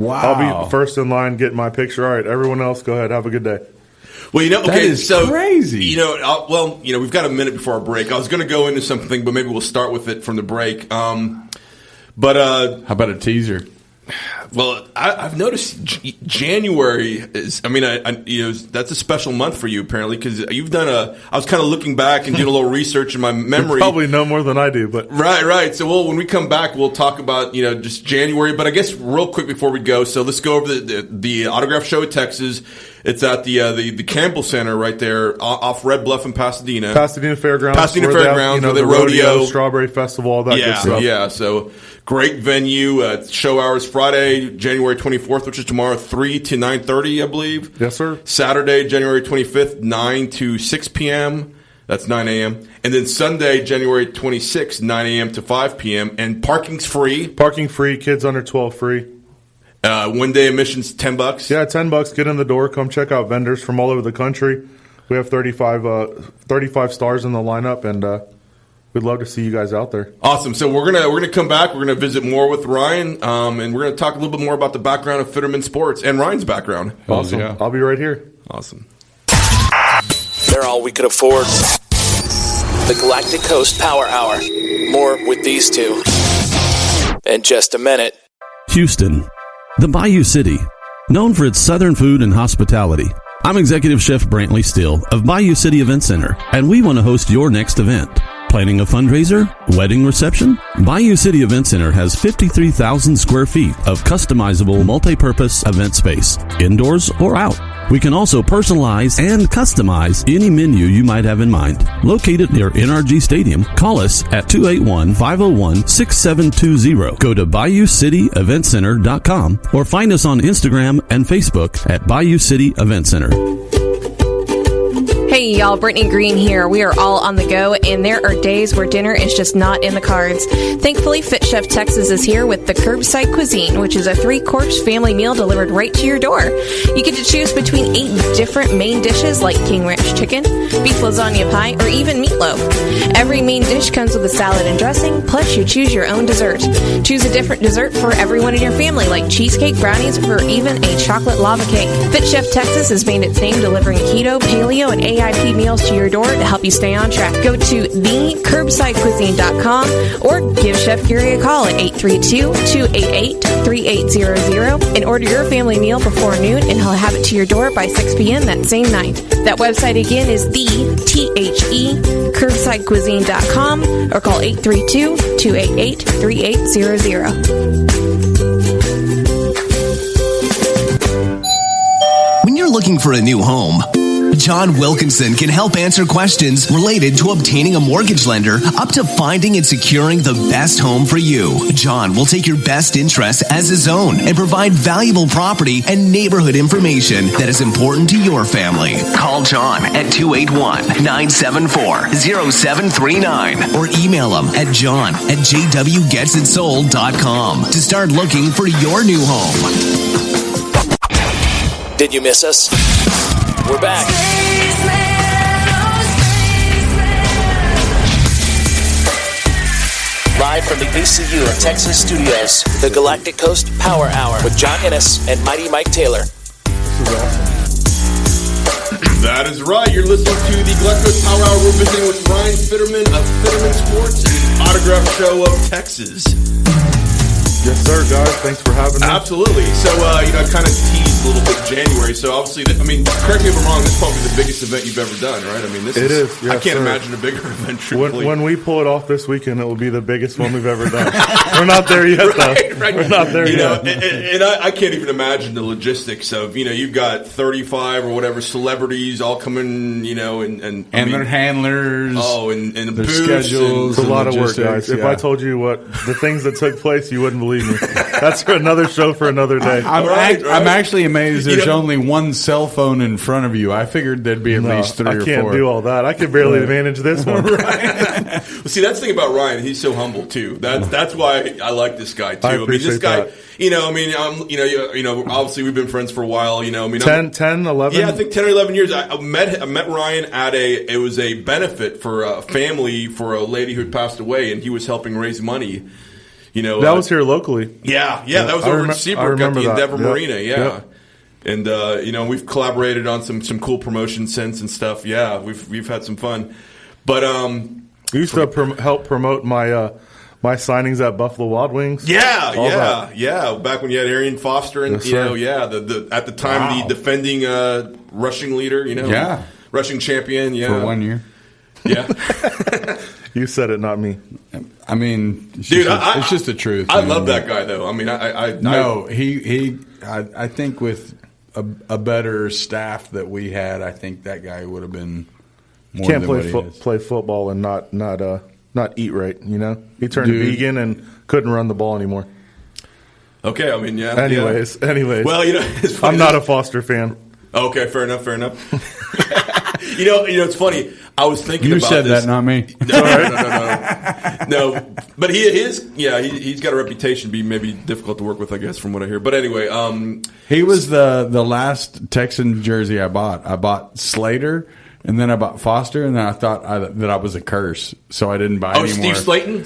Wow. I'll be first in line getting my picture. All right, everyone else, go ahead. Have a good day. Well, okay, that is so crazy. We've got a minute before our break. I was going to go into something, but maybe we'll start with it from the break. How about a teaser? Well, I've noticed January is. I mean, that's a special month for you apparently because you've done I was kind of looking back and doing a little research in my memory. You probably know more than I do, but right. So, when we come back, we'll talk about just January. But I guess real quick before we go, so let's go over the autograph show at Texas. It's at the Campbell Center right there off Red Bluff in Pasadena. Pasadena Fairgrounds. Where the rodeo, Strawberry Festival, all that good stuff. Yeah, so great venue. Show hours Friday, January 24th, which is tomorrow, 3 to 9:30, I believe. Yes, sir. Saturday, January 25th, 9 to 6 p.m. That's 9 a.m. And then Sunday, January 26th, 9 a.m. to 5 p.m. And parking's free. Parking free. Kids under 12 free. One day admission's $10. Yeah, $10. Get in the door. Come check out vendors from all over the country. We have 35 stars in the lineup, and we'd love to see you guys out there. Awesome. So we're gonna come back. We're gonna visit more with Ryan, and we're gonna talk a little bit more about the background of Fiterman Sports and Ryan's background. Awesome. Yeah. I'll be right here. Awesome. They're all we could afford. The Galactic Coast Power Hour. More with these two in just a minute. Houston, the Bayou City, known for its southern food and hospitality. I'm Executive Chef Brantley Steele of Bayou City Event Center, and we want to host your next event. Planning a fundraiser? Wedding reception? Bayou City Event Center has 53,000 square feet of customizable multi-purpose event space, indoors or out. We can also personalize and customize any menu you might have in mind. Located near NRG Stadium, call us at 281-501-6720. Go to BayouCityEventCenter.com or find us on Instagram and Facebook at Bayou City Event Center. Hey y'all, Brittany Green here. We are all on the go, and there are days where dinner is just not in the cards. Thankfully, Fit Chef Texas is here with the Curbside Cuisine, which is a 3-course family meal delivered right to your door. You get to choose between 8 different main dishes like King Ranch chicken, beef lasagna pie, or even meatloaf. Every main dish comes with a salad and dressing, plus you choose your own dessert. Choose a different dessert for everyone in your family, like cheesecake, brownies, or even a chocolate lava cake. Fit Chef Texas has made its name delivering keto, paleo, and AIP meals to your door to help you stay on track. Go to thecurbsidecuisine.com or give Chef Gary a call at 832-288-3800 and order your family meal before noon, and he'll have it to your door by 6 p.m. that same night. That website again is thecurbsidecuisine.com or call 832-288-3800. When you're looking for a new home, John Wilkinson can help answer questions related to obtaining a mortgage lender up to finding and securing the best home for you. John will take your best interests as his own and provide valuable property and neighborhood information that is important to your family. Call John at 281-974-0739 or email him at john@jwgetsitsold.com to start looking for your new home. Did you miss us? We're back. Live from the ECU of Texas studios, the Galactic Coast Power Hour with John Ennis and Mighty Mike Taylor. That is right. You're listening to the Galactic Coast Power Hour. We're visiting with Ryan Fiterman of Fiterman Sports and the Autograph Show of Texas. Yes, sir, guys. Thanks for having me. Absolutely. So, I kind of teased a little bit January. So, obviously, correct me if I'm wrong, this is probably the biggest event you've ever done, right? It is. Yes, I can't sir. imagine a bigger event, truthfully. When we pull it off this weekend, it will be the biggest one we've ever done. We're not there yet, though. Right. We're not there yet. And I can't even imagine the logistics of, you've got 35 or whatever celebrities all coming, and their handlers. Oh, and their booths schedules. It's a lot of work, guys. Yeah. If I told you the things that took place, you wouldn't believe me. That's for another show for another day. I'm actually amazed there's only one cell phone in front of you. I figured there'd be at least 3 or 4. I can't do all that. I could barely manage this one. Right. Well, see, that's the thing about Ryan. He's so humble too. That's why I like this guy too. I appreciate this guy. that. Obviously we've been friends for a while. 10, 11. Yeah, I think 10 or 11 years. I met Ryan at it was a benefit for a family for a lady who had passed away, and he was helping raise money. That was here locally. Yeah, that was over in Seabrook at the Endeavor Yep. Marina. Yeah. Yep. And we've collaborated on some cool promotion since and stuff. Yeah, we've had some fun. But we used to help promote my my signings at Buffalo Wild Wings. Yeah. Back when you had Arian Foster and Yes, sir. the at the time the defending rushing leader, rushing champion, for 1 year. Yeah. You said it, not me. I mean, it's Dude, it's just the truth. I man. love that guy though. I mean, I think with a better staff that we had, I think that guy would have been more Can't than play what he is. play football and not eat right. He turned vegan and couldn't run the ball anymore. Okay, I mean, yeah. Anyways. Well, it's funny. I'm not a Foster fan. Okay, fair enough. It's funny. I was thinking You about said this. that, not me. No, but he's got a reputation to be maybe difficult to work with, I guess, from what I hear. But anyway, He was the last Texan jersey I bought. I bought Slater, and then I bought Foster, and then I thought that I was a curse, so I didn't buy anymore. Steve Slayton.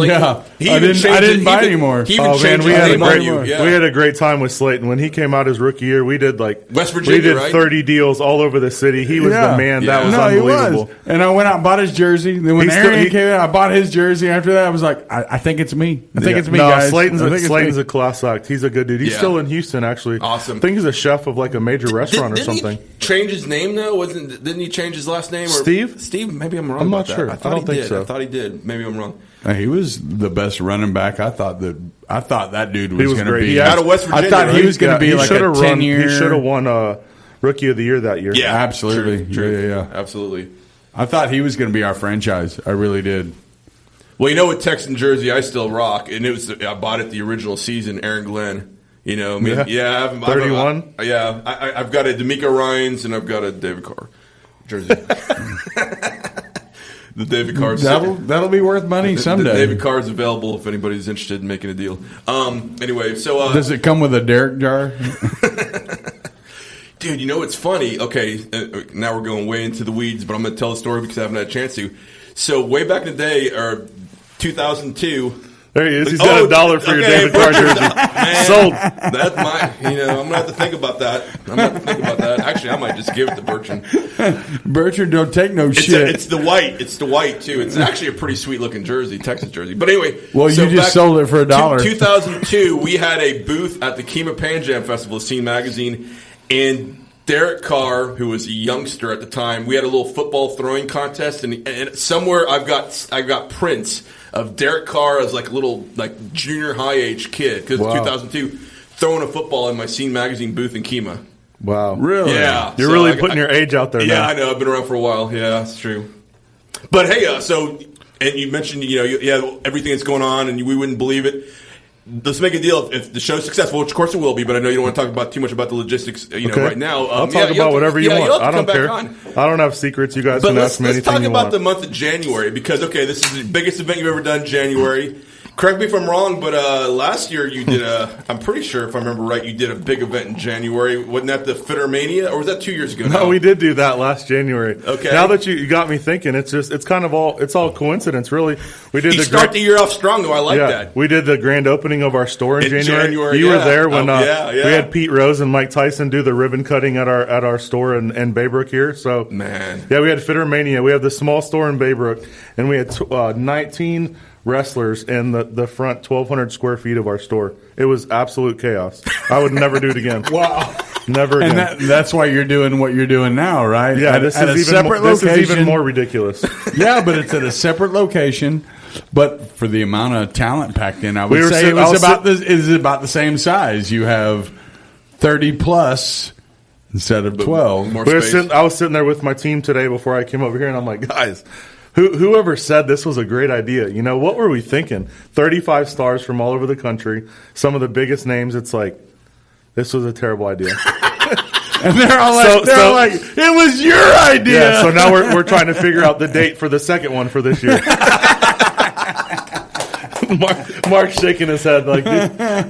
Yeah, I didn't buy anymore. He even Oh man, changed we his had a name on great you. Yeah. we had a great time with Slayton when he came out his rookie year. We did West Virginia, we did right? 30 deals all over the city. He was the man. That was unbelievable. He was. And I went out and bought his jersey. Then when Arian came in, I bought his jersey. After that, I was like, I think it's me. I think it's me, guys. Slayton's I think it's Slayton's me. a class act. He's a good dude. He's still in Houston, actually. Awesome. I think he's a chef of like a major restaurant or something. Didn't he change his name though? Didn't he change his last name? Steve? Maybe I'm wrong. I'm about not sure. That. I thought don't he think did. so. I thought he did. Maybe I'm wrong. He was the best running back. I thought that dude was was going to great. be He out of West Virginia. I thought he was going to be like a 10-year. He should have won Rookie of the Year that year. Yeah, absolutely. True. Yeah. Absolutely. I thought he was going to be our franchise. I really did. Well, what Texan jersey I still rock, and I bought it the original season, Aaron Glenn. I've 31? I've got a D'Amico Ryans and I've got a David Carr jersey. The David Carr's That'll be worth money someday. The David Carr's available if anybody's interested in making a deal. Anyway, so does it come with a Derek jar? dude, it's funny. Okay, now we're going way into the weeds, but I'm going to tell the story because I haven't had a chance to. So way back in the day, or 2002. There he is. He's got $1 for your David Carr jersey. Man, Sold. That's my. I'm gonna have to think about that. Actually, I might just give it to Bertrand. Bertrand don't take no shit. It's the white. It's the white too. It's actually a pretty sweet looking jersey, Texas jersey. But anyway, well, you just sold it for $1. 2002, we had a booth at the Kemah Pan Jam Festival of Scene Magazine, and Derek Carr, who was a youngster at the time, we had a little football throwing contest, and somewhere I've got prints of Derek Carr as like a little junior high age kid because 2002 throwing a football in my Scene Magazine booth in Kemah. Wow, really? Yeah, you're really putting your age out there. Yeah, now. I know. I've been around for a while. Yeah, that's true. But hey, and you mentioned everything that's going on, and we wouldn't believe it. Let's make a deal if the show's successful, which of course it will be. But I know you don't want to talk about too much about the logistics, right now. I'll talk about whatever you want. I don't care. On. I don't have secrets. You guys but can ask me anything let's talk you about want. the month of January because this is the biggest event you've ever done. January. Correct me if I'm wrong, but last year you did I'm pretty sure if I remember right, you did a big event in January. Wasn't that the Fittermania, or was that 2 years ago? No, we did do that last January. Okay. Now that you got me thinking, it's all coincidence, really. We did the year off strong, though. I like that. We did the grand opening of our store in January. You yeah. were there when we had Pete Rose and Mike Tyson do the ribbon cutting at our store in Baybrook here. So man, yeah, we had Fittermania. We have the small store in Baybrook, and we had 19 wrestlers in the front 1,200 square feet of our store. It was absolute chaos. I would never do it again. Wow. Never again. And that's why you're doing what you're doing now, right? Yeah, this is even more ridiculous. Yeah, but it's at a separate location. But for the amount of talent packed in, I would say it was about the same size. You have 30 plus instead of 12. I was sitting there with my team today before I came over here, and I'm like, guys, whoever said this was a great idea? What were we thinking? 35 stars from all over the country, some of the biggest names. It's like, this was a terrible idea. And they're all like, it was your idea. Yeah, so now we're trying to figure out the date for the second one for this year. Mark's shaking his head like,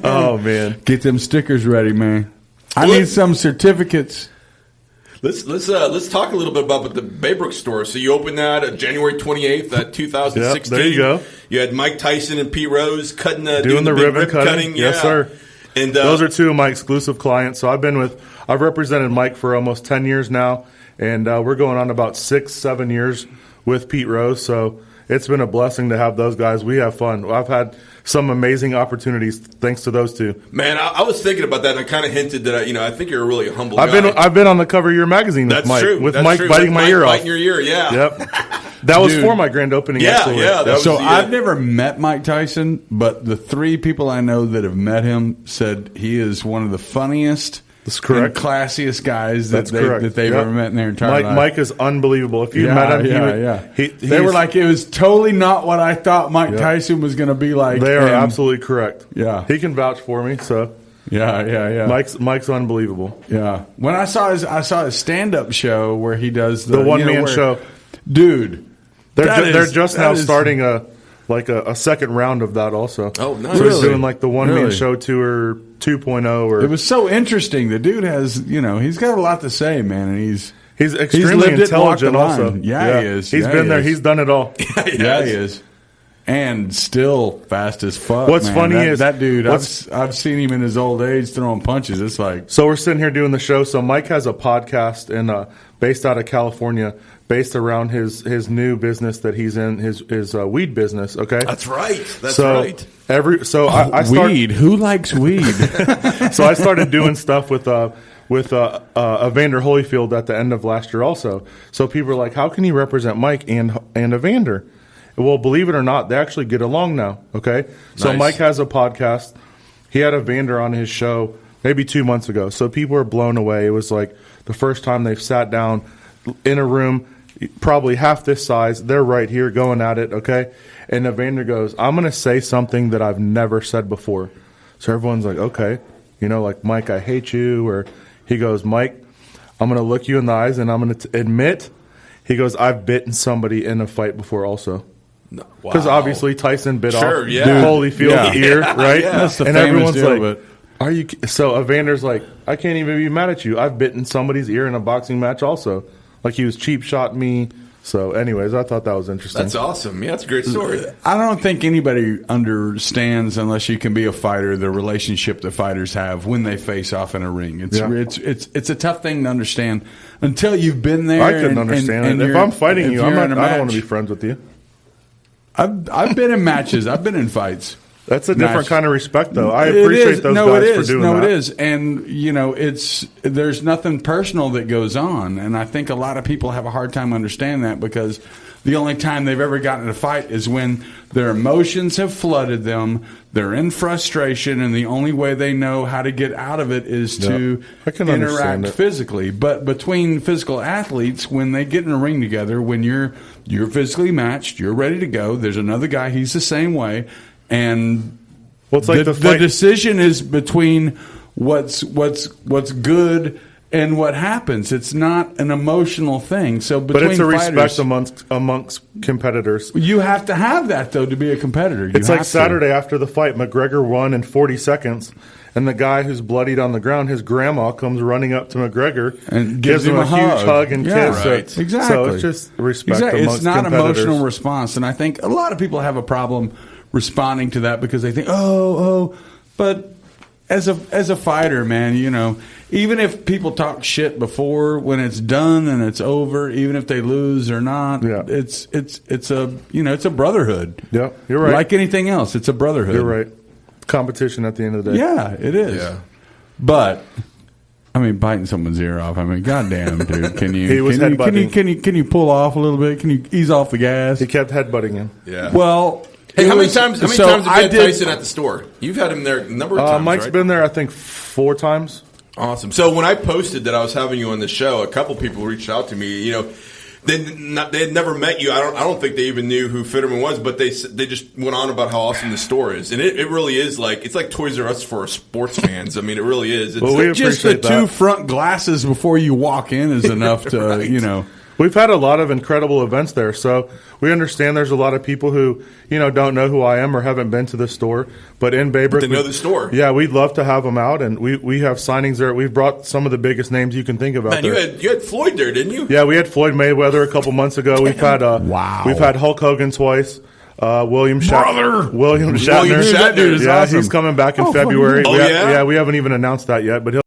oh, man. Get them stickers ready, man. I need some certificates. Let's talk a little bit about the Baybrook store. So you opened that January 28th, 2016. Yep, there you go. You had Mike Tyson and Pete Rose doing the ribbon cutting. Yeah. Yes, sir. And those are two of my exclusive clients. So I've represented Mike for almost 10 years now, and we're going on about 6-7 years with Pete Rose. So it's been a blessing to have those guys. We have fun. I've had some amazing opportunities thanks to those two. Man, I was thinking about that, and I kind of hinted that I think you're a really humble guy. I've been on the cover of your magazine with Mike. True. With That's Mike true. biting my ear off. Biting your ear, yeah. Yep. That was for my grand opening. Yeah, actually. yeah. That was, so I've never met Mike Tyson, but the 3 people I know that have met him said he is one of the funniest. That's correct. And classiest guys that they've Yep. ever met in their entire life. Mike is unbelievable. If you met him, they were like, it was totally not what I thought Mike Tyson was going to be like. They are absolutely correct. Yeah. He can vouch for me, so. Yeah. Mike's unbelievable. Yeah. When I saw his stand-up show where he does the one-man show. Dude. They're just now starting a second round of that also. Oh, nice. So he's doing like the one-man show tour 2.0. It was so interesting. The dude has, he's got a lot to say, man, and he's extremely intelligent also. Yeah, he is. He's been there. He's done it all. Yeah, he is. And still fast as fuck. What's funny is that dude. I've seen him in his old age throwing punches. It's like, so we're sitting here doing the show. So Mike has a podcast based out of California, based around his new business that he's in, his weed business. Okay, that's right. Weed. Who likes weed? So I started doing stuff with Evander Holyfield at the end of last year also. So people are like, how can you represent Mike and Evander? Well, believe it or not, they actually get along now, okay? So Nice. Mike has a podcast. He had Evander on his show maybe 2 months ago. So people are blown away. It was like the first time they've sat down in a room, probably half this size. They're right here going at it, okay? And Evander goes, I'm going to say something that I've never said before. So everyone's like, okay. Like, Mike, I hate you. Or he goes, Mike, I'm going to look you in the eyes and I'm going to admit, he goes, I've bitten somebody in a fight before also. Because obviously Tyson bit off Holyfield's ear, right? Yeah. That's the and famous everyone's deal, like, "Are you?" So Evander's like, "I can't even be mad at you. I've bitten somebody's ear in a boxing match, also. Like he was cheap shot me." So, anyways, I thought that was interesting. That's awesome. Yeah, it's a great story. I don't think anybody understands, unless you can be a fighter, the relationship that fighters have when they face off in a ring. It's a tough thing to understand until you've been there. I couldn't understand it. If I'm fighting you, I don't want to be friends with you. I've been in matches. I've been in fights. That's a different kind of respect, though. I appreciate those guys for doing that. No, it is. And, there's nothing personal that goes on. And I think a lot of people have a hard time understanding that because the only time they've ever gotten in a fight is when their emotions have flooded them, they're in frustration, and the only way they know how to get out of it is to interact physically. But between physical athletes, when they get in a ring together, when you're physically matched, you're ready to go, there's another guy, he's the same way. And the decision is between what's good and what happens. It's not an emotional thing. So, but it's a respect amongst competitors. You have to have that though to be a competitor. It's like Saturday after the fight, McGregor won in 40 seconds, and the guy who's bloodied on the ground, his grandma comes running up to McGregor and gives him a huge hug and kiss. Right. So, exactly. So it's just respect amongst It's not competitors. Emotional response, and I think a lot of people have a problem responding to that because they think, but as a fighter, man, even if people talk shit before, when it's done and it's over, even if they lose or not, it's a brotherhood. Yeah, you're right. Like anything else, it's a brotherhood. You're right. Competition at the end of the day. Yeah, it is. Yeah. But biting someone's ear off. goddamn, dude. Can you? He was headbutting. Can you pull off a little bit? Can you ease off the gas? He kept headbutting him. Yeah. Well. Hey, how many times have you had Tyson at the store? You've had him there a number of times, Mike's right? been there, I think, 4 times. Awesome. So when I posted that I was having you on the show, a couple people reached out to me. They had never met you. I don't think they even knew who Fiterman was, but they just went on about how awesome the store is, and it really is it's like Toys R Us for sports fans. It really is. It's just the 2 front glasses before you walk in is enough to right. we've had a lot of incredible events there. So we understand there's a lot of people who, don't know who I am or haven't been to the store. But in Baybrook, they know the store. Yeah, we'd love to have them out, and we have signings there. We've brought some of the biggest names you can think of out there. Man, you had Floyd there, didn't you? Yeah, we had Floyd Mayweather a couple months ago. We've had We've had Hulk Hogan twice. William Shatner. That dude is awesome. He's coming back in February. We haven't even announced that yet, but he'll